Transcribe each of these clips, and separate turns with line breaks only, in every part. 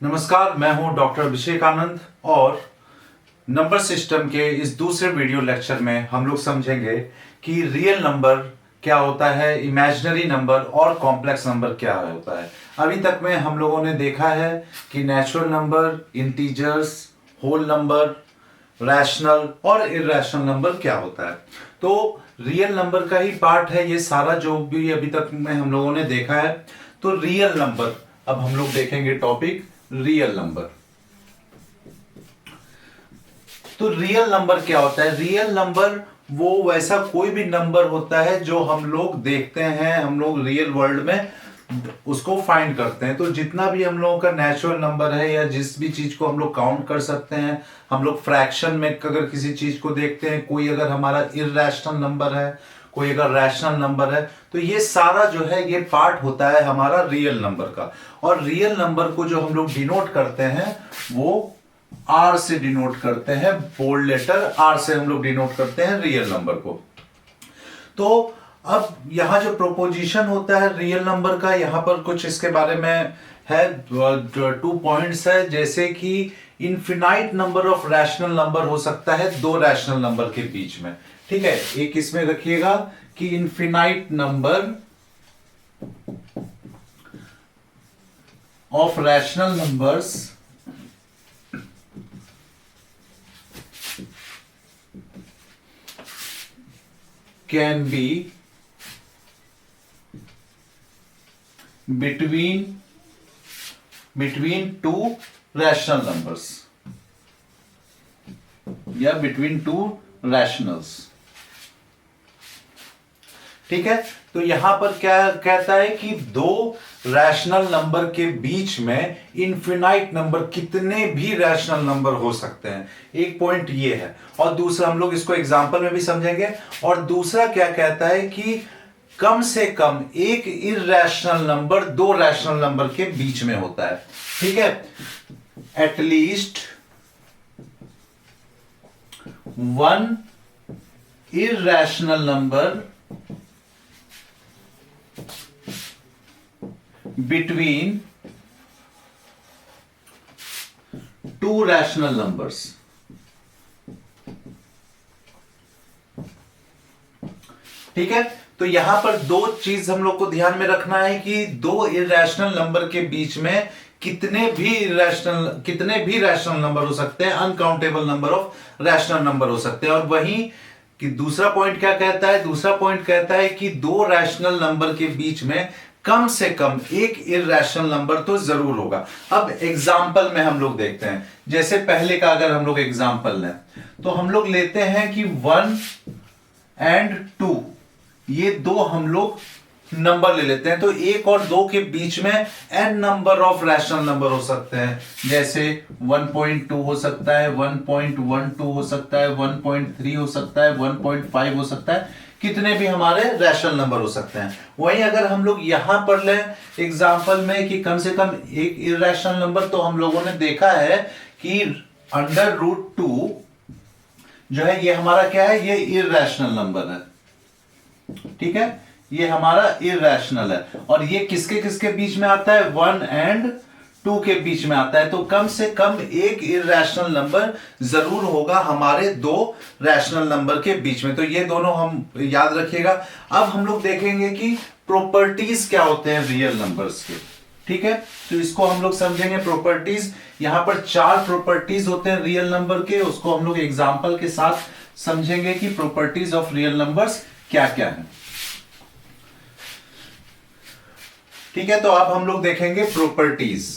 नमस्कार, मैं हूं डॉक्टर अभिषेक आनंद और नंबर सिस्टम के इस दूसरे वीडियो लेक्चर में हम लोग समझेंगे कि रियल नंबर क्या होता है, इमेजिनरी नंबर और कॉम्प्लेक्स नंबर क्या होता है। अभी तक में हम लोगों ने देखा है कि natural number, integers, whole number, rational और इरैशनल नंबर क्या होता है। तो रियल नंबर का ही पार्ट है ये सारा जो भी अभी तक में हम लोगों ने देखा है। तो रियल नंबर, अब हम लोग देखेंगे टॉपिक रियल नंबर। तो रियल नंबर क्या होता है? रियल नंबर वो वैसा कोई भी नंबर होता है जो हम लोग देखते हैं, हम लोग रियल वर्ल्ड में उसको फाइंड करते हैं। तो जितना भी हम लोगों का नेचुरल नंबर है या जिस भी चीज को हम लोग काउंट कर सकते हैं, हम लोग फ्रैक्शन में अगर किसी चीज को देखते हैं, कोई अगर हमारा इररेशनल नंबर है, कोई अगर रैशनल नंबर है, तो ये सारा जो है ये पार्ट होता है हमारा रियल नंबर का। और रियल नंबर को जो हम लोग डिनोट करते हैं वो आर से डिनोट करते हैं, बोल्ड लेटर आर से हम लोग डिनोट करते हैं रियल नंबर को। तो अब यहां जो प्रोपोजिशन होता है रियल नंबर का, यहां पर कुछ इसके बारे में है, 2 पॉइंट्स है। जैसे कि infinite number of rational number हो सकता है दो रैशनल नंबर के बीच में। ठीक है, एक इसमें रखिएगा कि infinite number of rational numbers can be between two rational numbers या between two rationals। ठीक है, तो यहां पर क्या कहता है कि दो रैशनल नंबर के बीच में इनफिनाइट नंबर, कितने भी रैशनल नंबर हो सकते हैं। एक पॉइंट ये है, और दूसरा हम लोग इसको एग्जांपल में भी समझेंगे। और दूसरा क्या कहता है कि कम से कम एक इररेशनल नंबर दो रैशनल नंबर के बीच में होता है। ठीक है, at least one irrational number between two rational numbers। ठीक है, तो यहां पर दो चीज हम लोग को ध्यान में रखना है कि दो इररेशनल नंबर के बीच में कितने भी रैशनल नंबर हो सकते हैं, uncountable number of rational number हो सकते हैं। और वहीं कि दूसरा पॉइंट क्या कहता है? दूसरा पॉइंट कहता है कि दो रैशनल नंबर के बीच में कम से कम एक इररेशनल नंबर तो जरूर होगा। अब एग्जाम्पल में हम लोग देखते हैं, जैसे पहले का अगर हम लोग एग्जाम्पल लें तो हम लोग लेते हैं कि 1 और 2, ये दो हम लोग नंबर ले लेते हैं। तो एक और दो के बीच में n number of rational number हो सकते हैं, जैसे 1.2 हो सकता है, 1.12 हो सकता है, 1.3 हो सकता है, 1.5 हो सकता है, कितने भी हमारे रैशनल नंबर हो सकते हैं। वहीं अगर हम लोग यहां पर लें एग्जांपल में कि कम से कम एक इररेशनल नंबर, तो हम लोगों ने देखा है कि √2 जो है ये हमारा क्या है? ये इररेशनल नंबर है। ठीक है, ये हमारा इररेशनल है। और ये किसके किसके बीच में आता है? 1 और 2 के बीच में आता है। तो कम से कम एक इररेशनल नंबर जरूर होगा हमारे दो रैशनल नंबर के बीच में। तो ये दोनों हम याद रखिएगा। अब हम लोग देखेंगे कि प्रॉपर्टीज क्या होते हैं रियल नंबर्स के। ठीक है, तो इसको हम लोग समझेंगे प्रॉपर्टीज। यहां पर 4 प्रॉपर्टीज होते हैं रियल नंबर के, उसको हम लोग एग्जाम्पल के साथ समझेंगे कि प्रॉपर्टीज ऑफ रियल नंबर्स क्या क्या है। ठीक है, तो अब हम लोग देखेंगे प्रॉपर्टीज।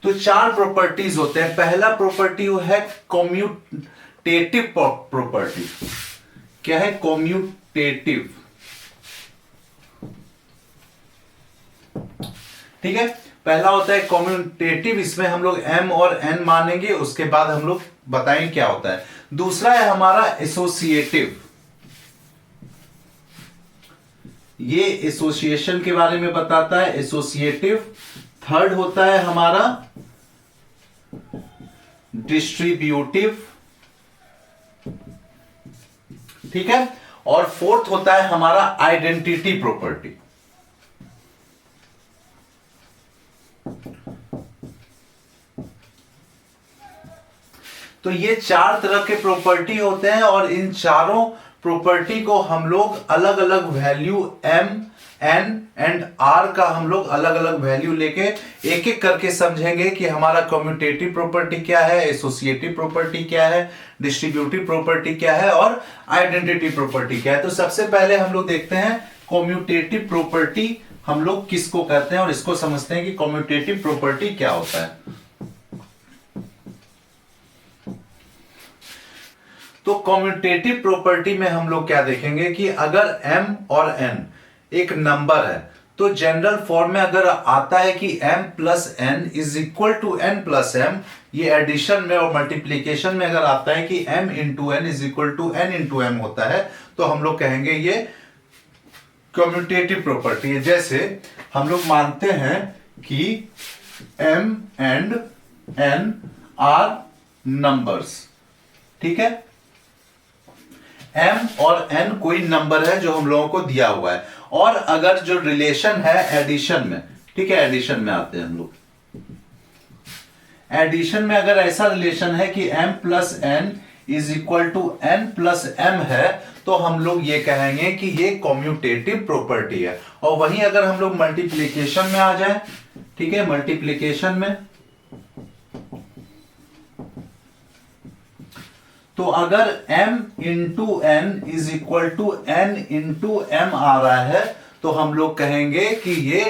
तो 4 प्रॉपर्टीज होते हैं। पहला प्रॉपर्टी है कॉम्यूटेटिव प्रॉपर्टी। क्या है? कॉम्यूटेटिव। ठीक है, पहला होता है कॉम्यूटेटिव। इसमें हम लोग m और n मानेंगे, उसके बाद हम लोग बताएंगे क्या होता है। दूसरा है हमारा एसोसिएटिव। ये एसोसिएशन के बारे में बताता है, एसोसिएटिव। थर्ड होता है हमारा डिस्ट्रीब्यूटिव। ठीक है, और फोर्थ होता है हमारा आइडेंटिटी प्रॉपर्टी। तो ये चार तरह के प्रॉपर्टी होते हैं और इन चारों प्रॉपर्टी को हम लोग अलग अलग value m n and r का हम लोग अलग अलग वैल्यू लेके एक एक करके समझेंगे कि हमारा कम्यूटेटिव प्रॉपर्टी क्या है, एसोसिएटिव प्रॉपर्टी क्या है, डिस्ट्रीब्यूटिव प्रॉपर्टी क्या है और आइडेंटिटी प्रॉपर्टी क्या है। तो सबसे पहले हम लोग देखते हैं कम्यूटेटिव प्रॉपर्टी हम लोग किसको कहते हैं और इसको समझते हैं कि कम्यूटेटिव प्रॉपर्टी क्या होता है। तो कम्यूटेटिव प्रॉपर्टी में हम लोग क्या देखेंगे कि अगर m और n एक नंबर है तो जनरल फॉर्म में अगर आता है कि m plus n is equal to n plus m, ये एडिशन में और मल्टीप्लीकेशन में अगर आता है कि m into n is equal to n into m होता है तो हम लोग कहेंगे ये कम्यूटेटिव प्रॉपर्टी है। जैसे हम लोग मानते हैं कि m and n are numbers, ठीक है, m और n कोई नंबर है जो हम लोगों को दिया हुआ है और अगर जो रिलेशन है एडिशन में, ठीक है, एडिशन में आते हैं हम लोग, एडिशन में अगर ऐसा रिलेशन है कि m plus n is equal to n plus m है तो हम लोग ये कहेंगे कि ये कम्यूटेटिव प्रॉपर्टी है। और वहीं अगर हम लोग मल्टीप्लीकेशन में आ जाए, ठीक है, मल्टीप्लीकेशन में तो अगर m into n is equal to n into m आ रहा है तो हम लोग कहेंगे कि ये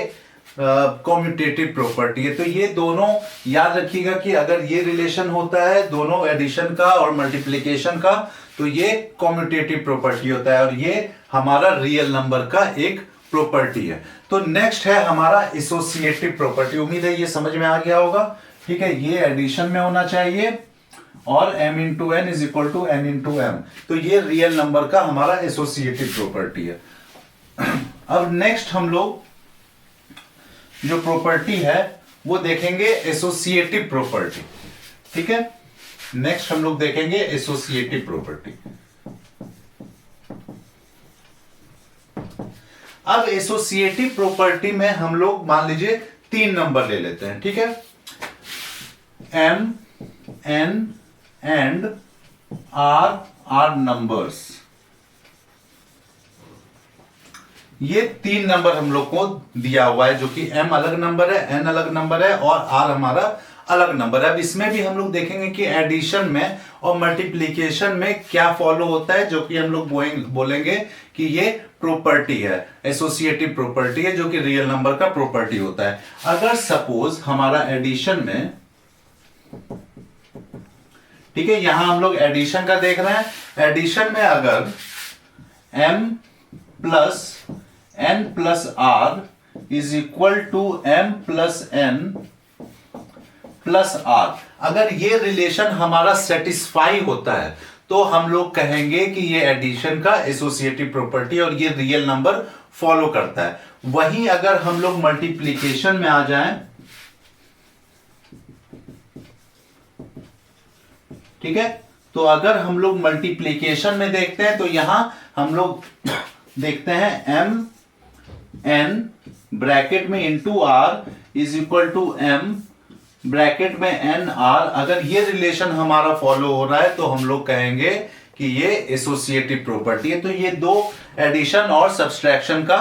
कम्यूटेटिव प्रॉपर्टी है। तो ये दोनों याद रखिएगा कि अगर ये रिलेशन होता है दोनों एडिशन का और मल्टीप्लिकेशन का तो ये कम्यूटेटिव प्रॉपर्टी होता है और ये हमारा रियल नंबर का एक प्रॉपर्टी है। तो नेक्स्ट है हमारा एसोसिएटिव प्रॉपर्टी। उम्मीद है ये समझ में आ गया होगा, ठीक है, ये एडिशन में होना चाहिए और m into N is equal to n into M, तो ये रियल नंबर का हमारा एसोसिएटिव प्रॉपर्टी है। अब नेक्स्ट हम लोग जो प्रॉपर्टी है वो देखेंगे एसोसिएटिव प्रॉपर्टी, ठीक है, नेक्स्ट हम लोग देखेंगे एसोसिएटिव प्रॉपर्टी। अब एसोसिएटिव प्रॉपर्टी में हम लोग मान लीजिए 3 नंबर ले लेते हैं, ठीक है, m n and r numbers, ये 3 नंबर हम लोग को दिया हुआ है जो कि m अलग नंबर है, n अलग नंबर है और r हमारा अलग नंबर है। अब इसमें भी हम लोग देखेंगे कि एडिशन में और मल्टीप्लिकेशन में क्या फॉलो होता है, जो कि हम लोग बोलेंगे कि ये प्रॉपर्टी है, एसोसिएटिव प्रॉपर्टी है, जो कि रियल नंबर का प्रॉपर्टी होता है। अगर सपोज हमारा एडिशन में, ठीक है, यहां हम लोग एडिशन का देख रहे हैं, एडिशन में अगर m plus n plus r is equal to m plus n plus r, अगर ये रिलेशन हमारा सेटिस्फाई होता है तो हम लोग कहेंगे कि ये एडिशन का एसोसिएटिव प्रॉपर्टी और ये रियल नंबर फॉलो करता है। वहीं अगर हम लोग मल्टीप्लिकेशन में आ जाएं, ठीक है, तो अगर हम लोग मल्टीप्लिकेशन में देखते हैं तो यहां हम लोग देखते हैं m n ब्रैकेट में into r is equal to m bracket में n r, अगर ये रिलेशन हमारा फॉलो हो रहा है तो हम लोग कहेंगे कि ये एसोसिएटिव प्रॉपर्टी है। तो ये दो एडिशन और सब्सट्रैक्शन का,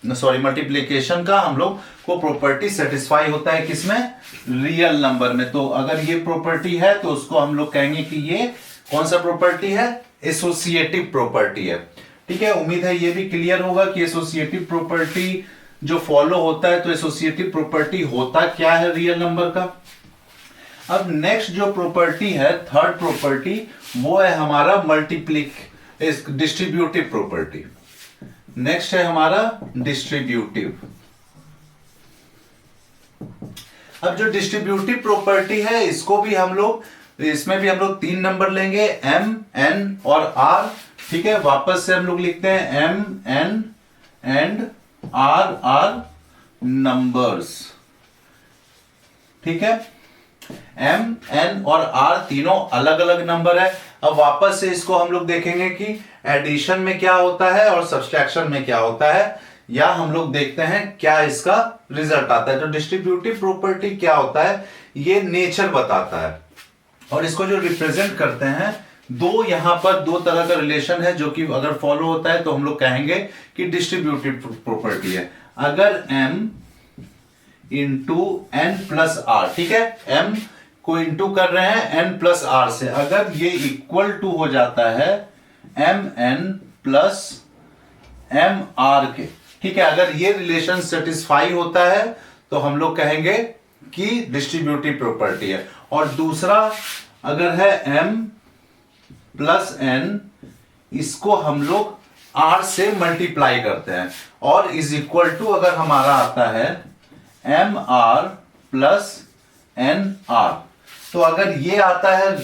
सॉरी, मल्टीप्लिकेशन का हम लोग को प्रॉपर्टी सेटिस्फाई होता है किसमें, रियल नंबर में। तो अगर ये प्रॉपर्टी है तो उसको हम लोग कहेंगे कि ये कौन सा प्रॉपर्टी है, एसोसिएटिव प्रॉपर्टी है, ठीक है। उम्मीद है ये भी क्लियर होगा कि एसोसिएटिव प्रॉपर्टी जो फॉलो होता है तो एसोसिएटिव प्रॉपर्टी होता क्या है रियल नंबर का। अब नेक्स्ट जो प्रॉपर्टी है, थर्ड प्रॉपर्टी, वो है हमारा डिस्ट्रीब्यूटिव प्रॉपर्टी। नेक्स्ट है हमारा डिस्ट्रीब्यूटिव। अब जो डिस्ट्रीब्यूटिव प्रॉपर्टी है इसको भी हम लोग, इसमें भी हम लोग 3 नंबर लेंगे, m n और r, ठीक है। वापस से हम लोग लिखते हैं m n and r numbers, ठीक है। m n और r तीनों अलग अलग नंबर है। अब वापस से इसको हम लोग देखेंगे कि एडिशन में क्या होता है और सब्सट्रैक्शन में क्या होता है, या हम लोग देखते हैं क्या इसका रिजल्ट आता है। तो डिस्ट्रीब्यूटिव प्रॉपर्टी क्या होता है, ये नेचर बताता है, और इसको जो रिप्रेजेंट करते हैं, दो यहां पर दो तरह का रिलेशन है जो कि अगर फॉलो होता है तो हम लोग कहेंगे कि डिस्ट्रीब्यूटिव प्रॉपर्टी है। अगर m into N plus R, ठीक है, m को इंटू कर रहे हैं n प्लस आर से, अगर ये इक्वल टू हो जाता है mn प्लस एम आर के, ठीक है, अगर ये रिलेशन सेटिस्फाई होता है तो हम लोग कहेंगे कि डिस्ट्रीब्यूटिव प्रॉपर्टी है। और दूसरा अगर है m प्लस n, इसको हम लोग r से मल्टीप्लाई करते हैं और इज इक्वल टू अगर हमारा आता है M R plus N R, तो अगर ये आता है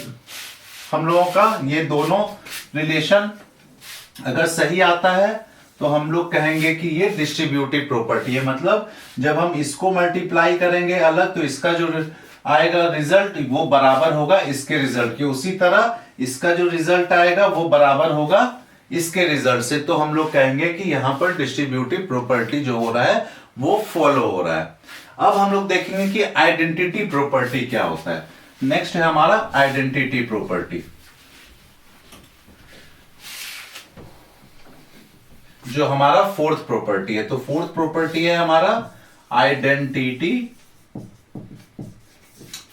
हम लोगों का, ये दोनों रिलेशन अगर सही आता है तो हम लोग कहेंगे कि ये डिस्ट्रीब्यूटिव प्रॉपर्टी है। मतलब जब हम इसको मल्टीप्लाई करेंगे अलग तो इसका जो आएगा रिजल्ट वो बराबर होगा इसके रिजल्ट के, उसी तरह इसका जो रिजल्ट आएगा वो बराबर होगा इसके रिजल्ट से। तो हम लोग कहेंगे कि यहां पर डिस्ट्रीब्यूटिव प्रॉपर्टी जो हो रहा है वो फॉलो हो रहा है। अब हम लोग देखेंगे कि आइडेंटिटी प्रॉपर्टी क्या होता है। नेक्स्ट है हमारा आइडेंटिटी प्रॉपर्टी, जो हमारा फोर्थ प्रॉपर्टी है। तो फोर्थ प्रॉपर्टी है हमारा आइडेंटिटी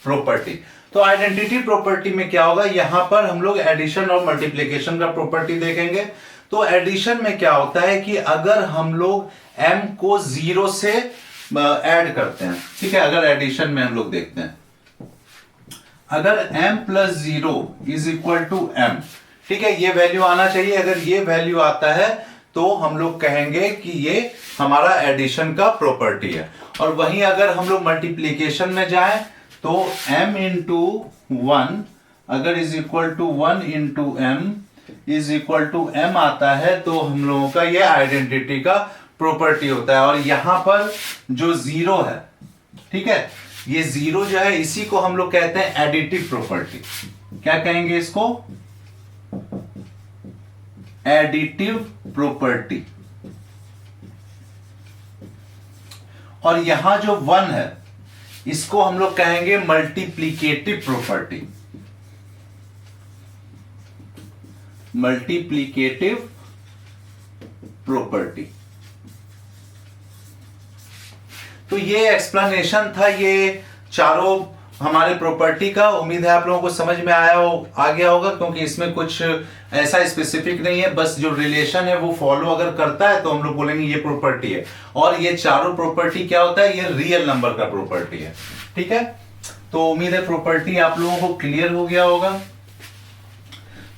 प्रॉपर्टी। तो आइडेंटिटी प्रॉपर्टी में क्या होगा, यहां पर हम लोग एडिशन और मल्टीप्लिकेशन का प्रॉपर्टी देखेंगे। तो एडिशन में क्या होता है कि अगर हम लोग m को 0 से ऐड करते हैं, ठीक है, अगर एडिशन में हम लोग देखते हैं, अगर m plus 0 is equal to m, ठीक है, ये वैल्यू आना चाहिए। अगर ये वैल्यू आता है तो हम लोग कहेंगे कि ये हमारा एडिशन का प्रॉपर्टी है। और वहीं अगर हम लोग मल्टीप्लिकेशन में जाएं तो m इंटू 1 अगर is equal to 1 into m is equal to m आता है तो हम लोगों का ये आइडेंटिटी का प्रॉपर्टी होता है। और यहां पर जो 0 है, ठीक है, ये 0 जो है इसी को हम लोग कहते हैं एडिटिव प्रॉपर्टी। क्या कहेंगे इसको? Additive property. और यहां जो 1 है इसको हम लोग कहेंगे मल्टीप्लिकेटिव प्रॉपर्टी। Multiplicative property. तो ये एक्सप्लेनेशन था ये चारों हमारे प्रॉपर्टी का। उम्मीद है आप लोगों को समझ में आ गया होगा, क्योंकि इसमें कुछ ऐसा स्पेसिफिक नहीं है, बस जो रिलेशन है वो फॉलो अगर करता है तो हम लोग बोलेंगे ये प्रॉपर्टी है। और ये चारों प्रॉपर्टी क्या होता है, ये रियल नंबर का प्रॉपर्टी है, ठीक है। तो उम्मीद है प्रॉपर्टी आप लोगों को क्लियर हो गया होगा।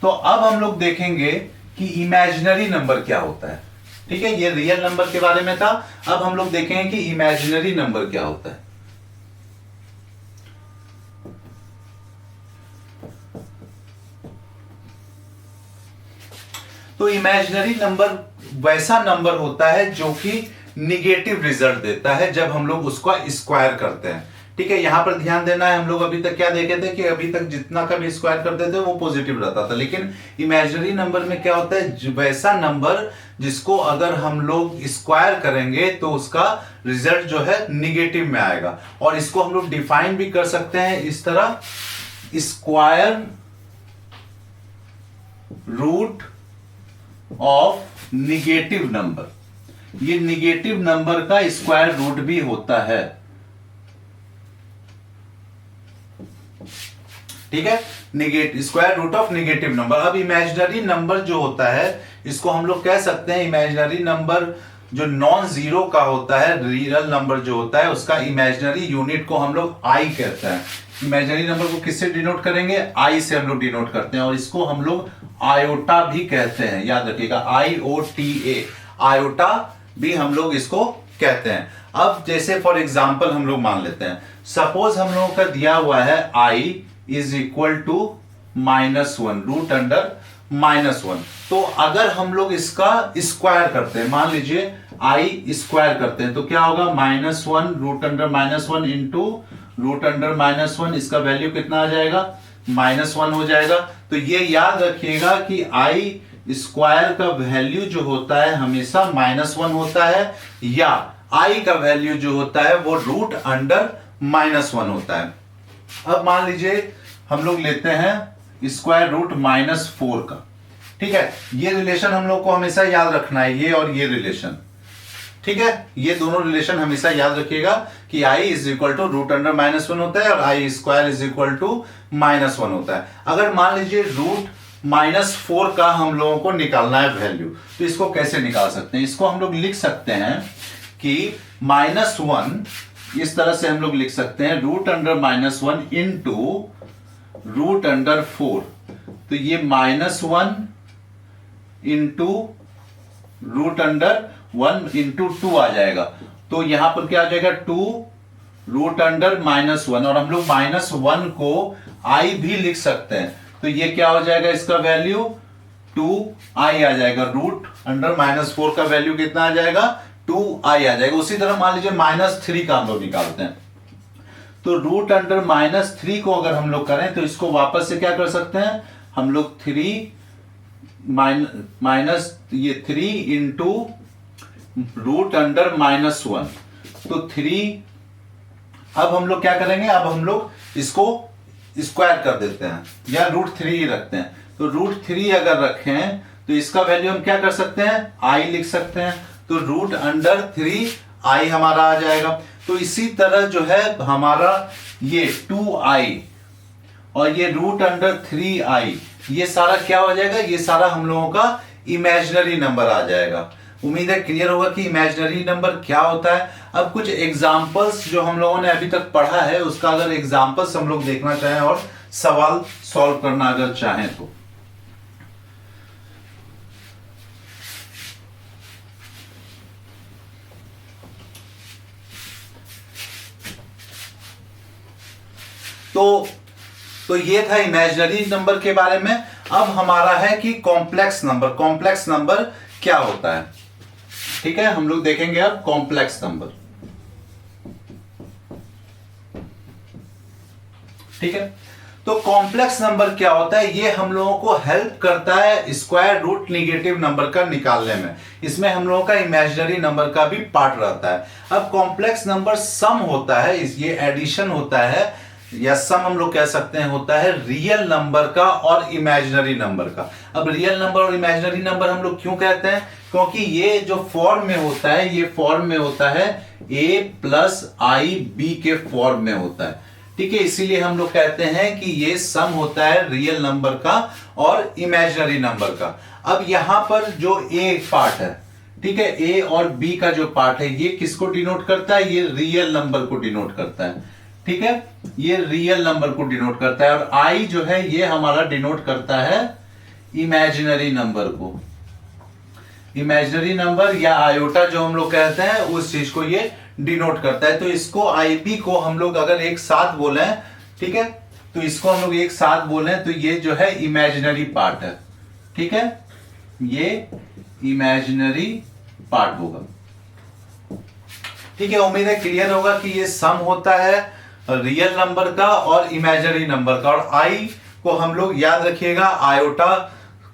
तो अब हम लोग देखेंगे कि इमेजिनरी नंबर क्या होता है, ठीक है। ये रियल नंबर के बारे में था, अब हम लोग देखेंगे कि इमेजिनरी नंबर क्या होता है। तो इमेजिनरी नंबर वैसा नंबर होता है जो कि निगेटिव रिजल्ट देता है जब हम लोग उसका स्क्वायर करते हैं, ठीक है। यहां पर ध्यान देना है, हम लोग अभी तक क्या देखे थे कि अभी तक जितना का भी स्क्वायर करते थे वो पॉजिटिव रहता था, लेकिन इमेजिनरी नंबर में क्या होता है, वैसा नंबर जिसको अगर हम लोग स्क्वायर करेंगे तो उसका रिजल्ट जो है निगेटिव में आएगा। और इसको हम लोग डिफाइन भी कर सकते हैं इस तरह, square root of negative number. ये निगेटिव नंबर का स्क्वायर रूट भी होता है, ठीक है, square root of negative number. अब इमेजिनरी नंबर जो होता है इसको हम लोग कह सकते हैं, इमेजिनरी नंबर जो नॉन जीरो का होता है, रियल नंबर जो होता है उसका इमेजिनरी यूनिट को हम लोग आई कहते हैं। इमेजिनरी नंबर को किससे डिनोट करेंगे, आई से हम लोग डिनोट करते हैं। और इसको हम लोग आयोटा भी कहते हैं, याद रखिएगा, IOTA, आयोटा भी हम लोग इसको कहते हैं। अब जैसे फॉर एग्जांपल हम लोग मान लेते हैं, सपोज हम लोगों का दिया हुआ है i is equal to -1 root under -1। तो अगर हम लोग इसका स्क्वायर करते हैं, मान लीजिए i स्क्वायर करते हैं तो क्या होगा, -1 root under -1 into root under -1, इसका वैल्यू कितना आ जाएगा, -1 हो जाएगा। तो ये याद रखिएगा कि i स्क्वायर का वैल्यू जो होता है हमेशा -1 होता है, या i का वैल्यू जो होता है वो रूट अंडर -1 होता है। अब मान लीजिए हम लोग लेते हैं स्क्वायर रूट -4 का। ठीक है, ये रिलेशन हम लोग को हमेशा याद रखना है, ये और ये रिलेशन। ठीक है, ये दोनों रिलेशन हमेशा याद रखिएगा कि i is equal to root under -1 होता है और i square is equal to -1 होता है। अगर मान लीजिए रूट -4 का हम लोगों को निकालना है वैल्यू, तो इसको कैसे निकाल सकते हैं? इसको हम लोग लिख सकते हैं कि -1, इस तरह से हम लोग लिख सकते हैं root under -1 into root under 4। तो ये -1 इंटू रूट अंडर 1 इंटू 2 आ जाएगा। तो यहां पर क्या आ जाएगा 2 रूट अंडर -1, और हम लोग -1 को i भी लिख सकते हैं। तो ये क्या हो जाएगा, इसका वैल्यू 2i आ जाएगा। रूट अंडर -4 का वैल्यू कितना आ जाएगा, 2i आ जाएगा। उसी तरह मान लीजिए -3 का हम लोग निकालते हैं, तो रूट अंडर -3 को अगर हम लोग करें तो इसको वापस से क्या कर सकते हैं हम लोग, 3 ये 3 इंटू रूट अंडर -1, तो 3। अब हम लोग क्या करेंगे, अब हम लोग इसको स्क्वायर कर देते हैं या √3 ही रखते हैं। तो √3 अगर रखें तो इसका वैल्यू हम क्या कर सकते हैं, i लिख सकते हैं। तो रूट अंडर 3i हमारा आ जाएगा। तो इसी तरह जो है हमारा ये 2i और ये रूट अंडर 3i, ये सारा क्या हो जाएगा, ये सारा हम लोगों का इमेजिनरी नंबर आ जाएगा। उम्मीद है क्लियर होगा कि इमेजिनरी नंबर क्या होता है। अब कुछ एग्जांपल्स जो हम लोगों ने अभी तक पढ़ा है उसका अगर एग्जांपल्स हम लोग देखना चाहें और सवाल सॉल्व करना अगर चाहें तो ये था इमेजिनरी नंबर के बारे में। अब हमारा है कि कॉम्प्लेक्स नंबर। कॉम्प्लेक्स नंबर क्या होता है, ठीक है, हम लोग देखेंगे अब कॉम्प्लेक्स नंबर। ठीक है, तो कॉम्प्लेक्स नंबर क्या होता है, ये हम लोगों को हेल्प करता है स्क्वायर रूट निगेटिव नंबर का निकालने में। इसमें हम लोगों का इमेजिनरी नंबर का भी पार्ट रहता है। अब कॉम्प्लेक्स नंबर सम होता है, ये एडिशन होता है, या सम हम लोग कह सकते हैं होता है रियल नंबर का और इमेजिनरी नंबर का। अब रियल नंबर और इमेजिनरी नंबर हम लोग क्यों कहते हैं, क्योंकि ये जो फॉर्म में होता है, ये फॉर्म में होता है a प्लस आई बी के फॉर्म में होता है। ठीक है, इसीलिए हम लोग कहते हैं कि ये सम होता है रियल नंबर का और इमेजिनरी नंबर का। अब यहां पर जो a पार्ट है, ठीक है, a और b का जो पार्ट है, ये किसको डिनोट करता है, ये रियल नंबर को डिनोट करता है। ठीक है, ये रियल नंबर को डिनोट करता है, और i जो है ये हमारा डिनोट करता है इमेजिनरी नंबर को। इमेजिनरी नंबर या आयोटा जो हम लोग कहते हैं उस चीज को ये डिनोट करता है। तो इसको IB को हम लोग अगर एक साथ बोले, ठीक है, तो इसको हम लोग एक साथ बोले तो ये जो है इमेजिनरी पार्ट है। ठीक है, ये इमेजिनरी पार्ट होगा। ठीक है, उम्मीद है क्लियर होगा कि ये सम होता है रियल नंबर का और इमेजिनरी नंबर का। और आई को हम लोग याद रखिएगा आयोटा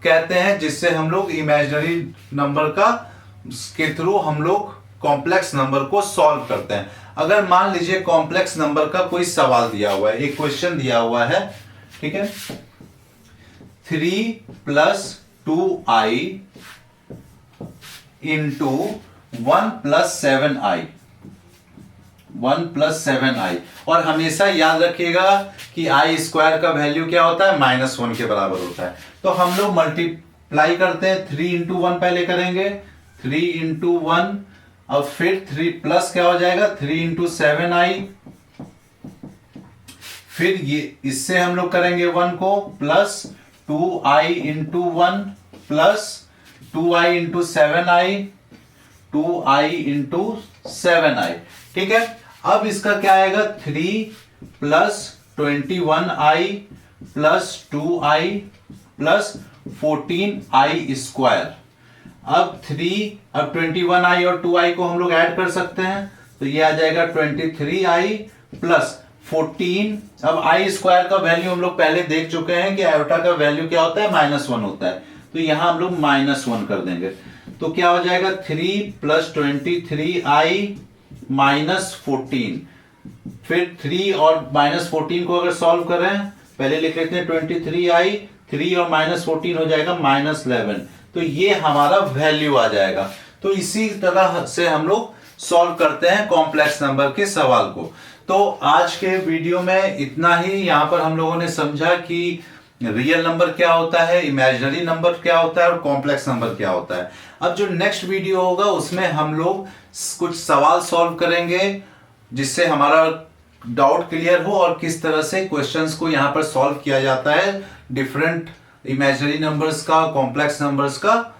कहते हैं, जिससे हम लोग इमेजिनरी नंबर का के थ्रू हम लोग कॉम्प्लेक्स नंबर को सॉल्व करते हैं। अगर मान लीजिए कॉम्प्लेक्स नंबर का कोई सवाल दिया हुआ है, एक क्वेश्चन दिया हुआ है, ठीक है, 3 + 2i इंटू 1 + 7i, 1 + 7i, और हमेशा याद रखिएगा कि i स्क्वायर का वैल्यू क्या होता है, -1 के बराबर होता है। तो हम लोग मल्टीप्लाई करते हैं, 3 × 1 पहले करेंगे, 3 × 1, और फिर 3 प्लस क्या हो जाएगा 3 × 7i, फिर ये इससे हम लोग करेंगे 1 को, plus 2i × 1 plus 2i × 7i, 2i × 7i। ठीक है, अब इसका क्या आएगा, 3 + 21i plus 2i plus 14i square. अब 21i और 2i को हम लोग ऐड कर सकते हैं, तो ये आ जाएगा 23i प्लस 14। अब i स्क्वायर का वैल्यू हम लोग पहले देख चुके हैं कि आयोटा का वैल्यू क्या होता है, -1 होता है। तो यहां हम लोग -1 कर देंगे, तो क्या हो जाएगा 3 + 23i -14। फिर 3 और -14 को अगर सॉल्व करें पहले लिख लेते हैं 23i, 3 और -14 हो जाएगा -11। तो ये हमारा वैल्यू आ जाएगा। तो इसी तरह से हम लोग सॉल्व करते हैं कॉम्प्लेक्स नंबर के सवाल को। तो आज के वीडियो में इतना ही। यहाँ पर हम लोगों ने समझा कि रियल नंबर क्या होता है, इमेजिनरी नंबर क्या होता है और कॉम्प्लेक्स नंबर क्या होता है। अब जो नेक्स्ट वीडियो होगा उसमें हम लोग कुछ सवाल सॉल्व करेंगे जिससे हमारा डाउट क्लियर हो और किस तरह से क्वेश्चंस को यहाँ पर सॉल्व किया जाता है, डिफरेंट इमेजिनरी नंबर्स का, कॉम्प्लेक्स नंबर्स का,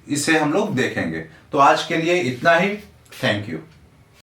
इसे हम लोग देखेंगे। तो आज के लिए इतना ही। Thank you.